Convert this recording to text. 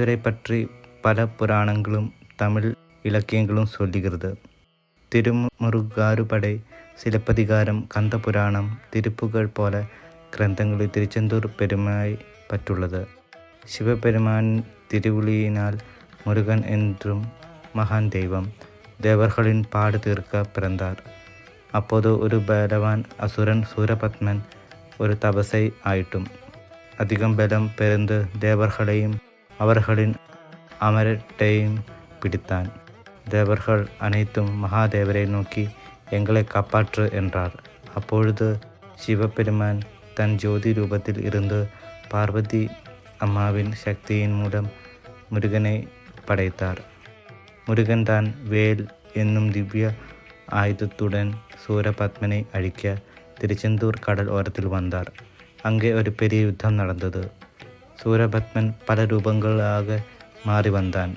இவரை பற்றி பல புராணங்களும் தமிழ் இலக்கியங்களும் சொல்லுகிறது. திருமுருகாறுபடை, சிலப்பதிகாரம், கந்த புராணம், திருப்புகழ் போல கிரந்தங்களில் திருச்செந்தூர் பெருமையை பற்றுள்ளது. சிவபெருமானின் திருவுளியினால் முருகன் என்றும் மகான் தெய்வம் தேவர்களின் பாடு தீர்க்க பிறந்தார். அப்போது ஒரு பலவான் அசுரன் சூரபத்மன் ஒரு தபசை ஆயிட்டும் அதிகம் பலம் பெருந்து தேவர்களையும் அவர்களின் அமரட்டையும் பிடித்தான். தேவர்கள் அனைத்தும் மகாதேவரை நோக்கி எங்களை காப்பாற்று என்றார். அப்பொழுது சிவபெருமான் தன் ஜோதி ரூபத்தில் இருந்து பார்வதி அம்மாவின் சக்தியின் மூலம் முருகனை படைத்தார். முருகன் தான் வேல் என்னும் திவ்ய ஆயுதத்துடன் சூரபத்மனை அழிக்க திருச்செந்தூர் கடல் ஓரத்தில் வந்தார். அங்கே ஒரு பெரிய யுத்தம் நடந்தது. சூரபத்மன் பல ரூபங்களாக மாறி வந்தான்.